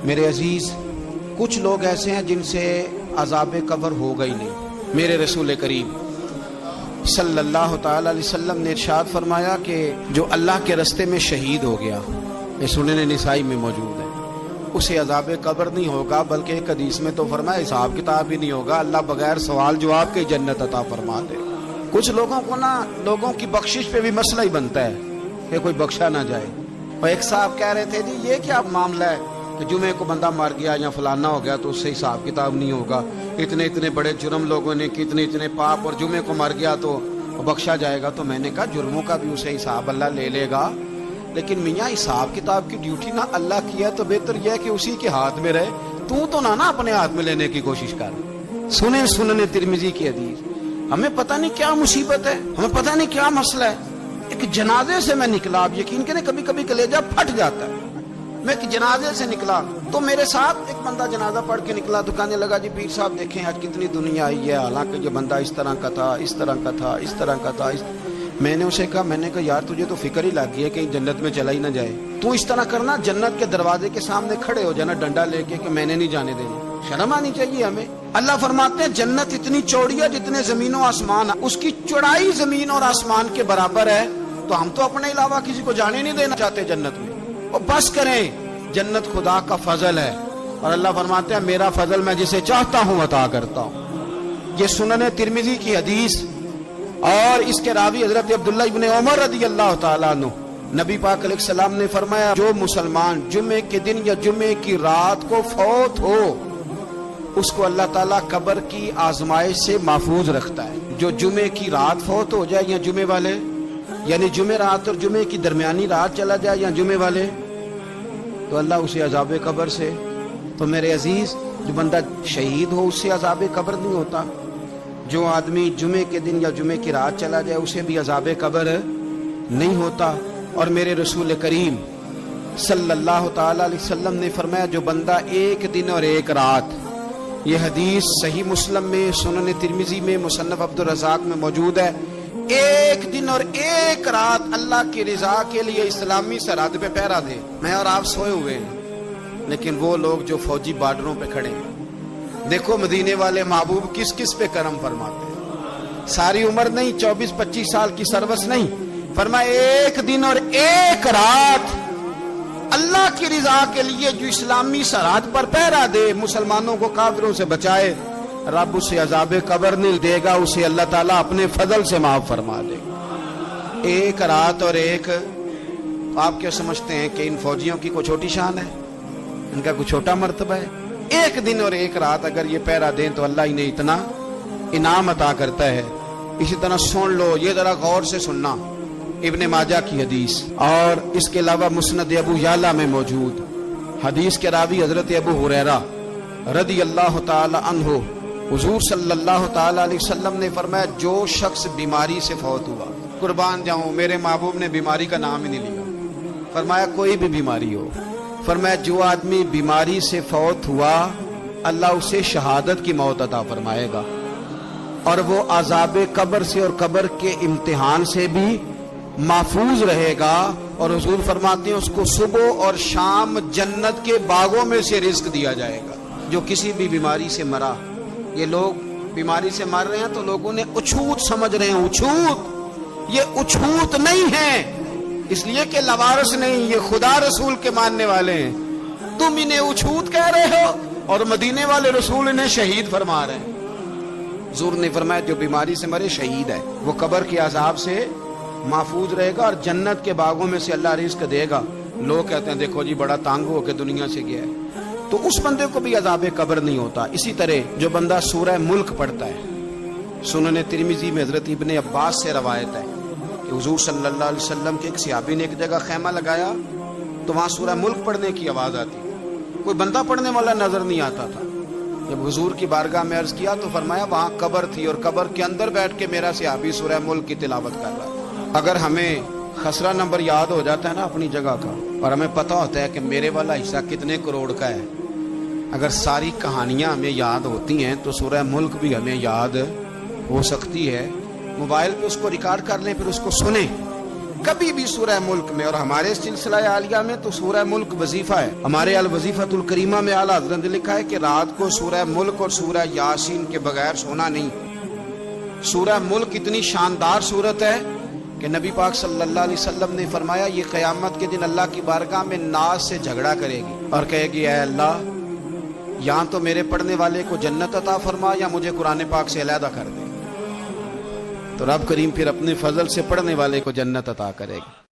میرے عزیز، کچھ لوگ ایسے ہیں جن سے عذاب قبر ہوگا ہی نہیں۔ میرے رسول کریم صلی اللہ تعالی علیہ وسلم نے ارشاد فرمایا کہ جو اللہ کے رستے میں شہید ہو گیا، یہ سنن نسائی میں موجود ہے، اسے عذاب قبر نہیں ہوگا، بلکہ ایک حدیث میں تو فرمایا حساب کتاب بھی نہیں ہوگا، اللہ بغیر سوال جواب کے جنت عطا فرما دے۔ کچھ لوگوں کو لوگوں کی بخشش پہ بھی مسئلہ ہی بنتا ہے کہ کوئی بخشا نہ جائے۔ اور ایک صاحب کہہ رہے تھے جی یہ کیا معاملہ ہے کہ جمعے کو بندہ مر گیا یا فلانا ہو گیا تو اس سے حساب کتاب نہیں ہوگا، اتنے بڑے جرم لوگوں نے کی، اتنے پاپ، اور جمعے کو مر گیا تو بخشا جائے گا۔ تو میں نے کہا جرموں کا بھی اسے حساب اللہ لے لے گا، لیکن میاں حساب کتاب کی ڈیوٹی نہ اللہ کی ہے تو بہتر یہ ہے کہ اسی کے ہاتھ میں رہے، تو نہ اپنے ہاتھ میں لینے کی کوشش کر۔ سنن ترمذی کی حدیث۔ ہمیں پتہ نہیں کیا مصیبت ہے، ہمیں پتہ نہیں کیا مسئلہ ہے۔ ایک جنازے سے میں نکلا، آپ یقین کریں کبھی کبھی کلیجہ پھٹ جاتا ہے۔ میں ایک جنازے سے نکلا تو میرے ساتھ ایک بندہ جنازہ پڑھ کے نکلا تو کہنے لگا جی پیر صاحب دیکھیں آج کتنی دنیا آئی ہے، حالانکہ یہ بندہ اس طرح کا تھا، اس طرح کا تھا، اس طرح کا تھا۔ میں نے اسے کہا یار تجھے تو فکر ہی لگ گئی ہے کہیں جنت میں چلا ہی نہ جائے، تو اس طرح کرنا جنت کے دروازے کے سامنے کھڑے ہو جانا ڈنڈا لے کے کہ میں نے نہیں جانے دینا۔ شرم آنی چاہیے ہمیں۔ اللہ فرماتے ہیں جنت اتنی چوڑی ہے جتنے زمین و آسمان، اس کی چوڑائی زمین اور آسمان کے برابر ہے، تو ہم تو اپنے علاوہ کسی کو جانے نہیں دینا چاہتے جنت میں۔ اور بس کریں، جنت خدا کا فضل ہے، اور اللہ فرماتے ہیں میرا فضل میں جسے چاہتا ہوں عطا کرتا ہوں۔ یہ سنن ترمذی کی حدیث، اور اس کے راوی حضرت عبداللہ ابن عمر رضی اللہ تعالیٰ عنہ، نبی پاک علیہ السلام نے فرمایا جو مسلمان جمعے کے دن یا جمعے کی رات کو فوت ہو، اس کو اللہ تعالیٰ قبر کی آزمائش سے محفوظ رکھتا ہے۔ جو جمعے کی رات فوت ہو جائے یا جمعے والے، یعنی جمعے رات اور جمعے کی درمیانی رات چلا جائے یا جمعے والے، تو اللہ اسے عذاب قبر سے، تو میرے عزیز جو بندہ شہید ہو اس سے عذاب قبر نہیں ہوتا، جو آدمی جمعے کے دن یا جمعے کی رات چلا جائے اسے بھی عذاب قبر نہیں ہوتا۔ اور میرے رسول کریم صلی اللہ تعالی علیہ وسلم نے فرمایا جو بندہ ایک دن اور ایک رات، یہ حدیث صحیح مسلم میں، سنن ترمذی میں، مصنف عبدالرزاق میں موجود ہے، ایک دن اور ایک رات اللہ کی رضا کے لیے اسلامی سرحد پہ پہرا دے۔ میں اور آپ سوئے ہوئے ہیں، لیکن وہ لوگ جو فوجی بارڈروں پہ کھڑے ہیں، دیکھو مدینے والے محبوب کس کس پہ کرم فرماتے ہیں۔ ساری عمر نہیں، 24-25 سال کی سروس نہیں، فرمایا ایک دن اور ایک رات اللہ کی رضا کے لیے جو اسلامی سرحد پر پہرا دے، مسلمانوں کو کافروں سے بچائے، رب اسے عذاب قبر نہیں دے گا، اسے اللہ تعالیٰ اپنے فضل سے معاف فرما دے گا۔ ایک رات اور ایک، آپ کیا سمجھتے ہیں کہ ان فوجیوں کی کوئی چھوٹی شان ہے، ان کا کوئی چھوٹا مرتبہ ہے؟ ایک دن اور ایک رات اگر یہ پہرا دیں تو اللہ انہیں اتنا انعام عطا کرتا ہے۔ اسی طرح سن لو، یہ ذرا غور سے سننا، ابن ماجہ کی حدیث، اور اس کے علاوہ مسند ابو یعلا میں موجود حدیث کے راوی حضرت ابو ہریرہ رضی اللہ تعالی عنہ، حضور صلی اللہ تعالی علیہ وسلم نے فرمایا جو شخص بیماری سے فوت ہوا، قربان جاؤں میرے محبوب نے بیماری کا نام ہی نہیں لیا، فرمایا کوئی بھی بیماری ہو، فرمایا جو آدمی بیماری سے فوت ہوا اللہ اسے شہادت کی موت عطا فرمائے گا، اور وہ عذاب قبر سے اور قبر کے امتحان سے بھی محفوظ رہے گا، اور حضور فرماتے ہیں اس کو صبح اور شام جنت کے باغوں میں سے رزق دیا جائے گا۔ جو کسی بھی بیماری سے مرا، یہ لوگ بیماری سے مر رہے ہیں تو لوگوں نے اچھوت سمجھ رہے ہیں، اچھوت، یہ اچھوت نہیں ہے، اس لیے کہ لوارث نہیں، یہ خدا رسول کے ماننے والے ہیں، تم انہیں اچھوت کہہ رہے ہو اور مدینے والے رسول انہیں شہید فرما رہے ہیں۔ حضور نے فرمایا جو بیماری سے مرے شہید ہے، وہ قبر کے عذاب سے محفوظ رہے گا اور جنت کے باغوں میں سے اللہ رزق دے گا۔ لوگ کہتے ہیں دیکھو جی بڑا تانگ ہو کے دنیا سے گیا ہے، تو اس بندے کو بھی عذاب قبر نہیں ہوتا۔ اسی طرح جو بندہ سورہ ملک پڑھتا ہے، سنن ترمذی میں حضرت ابن عباس سے روایت ہے کہ حضور صلی اللہ علیہ وسلم کے ایک صحابی نے ایک جگہ خیمہ لگایا تو وہاں سورہ ملک پڑھنے کی آواز آتی، کوئی بندہ پڑھنے والا نظر نہیں آتا تھا۔ جب حضور کی بارگاہ میں عرض کیا تو فرمایا وہاں قبر تھی اور قبر کے اندر بیٹھ کے میرا صحابی سورہ ملک کی تلاوت کر رہا تھا۔ اگر ہمیں خسرہ نمبر یاد ہو جاتا ہے نا اپنی جگہ کا، اور ہمیں پتہ ہوتا ہے کہ میرے والا حصہ کتنے کروڑ کا ہے، اگر ساری کہانیاں ہمیں یاد ہوتی ہیں تو سورہ ملک بھی ہمیں یاد ہو سکتی ہے۔ موبائل پہ اس کو ریکارڈ کر لیں، پھر اس کو سنیں، کبھی بھی سورہ ملک میں، اور ہمارے سلسلہ عالیہ میں تو سورہ ملک وظیفہ ہے، ہمارے الوظیفۃ الکریمہ میں اعلیٰ حضرت نے لکھا ہے کہ رات کو سورہ ملک اور سورہ یاسین کے بغیر سونا نہیں۔ سورہ ملک اتنی شاندار سورت ہے کہ نبی پاک صلی اللہ علیہ وسلم نے فرمایا یہ قیامت کے دن اللہ کی بارگاہ میں ناز سے جھگڑا کرے گی اور کہے گی اے اللہ، یہاں تو میرے پڑھنے والے کو جنت عطا فرما یا مجھے قرآن پاک سے علیحدہ کر دے۔ تو رب کریم پھر اپنے فضل سے پڑھنے والے کو جنت عطا کرے گا۔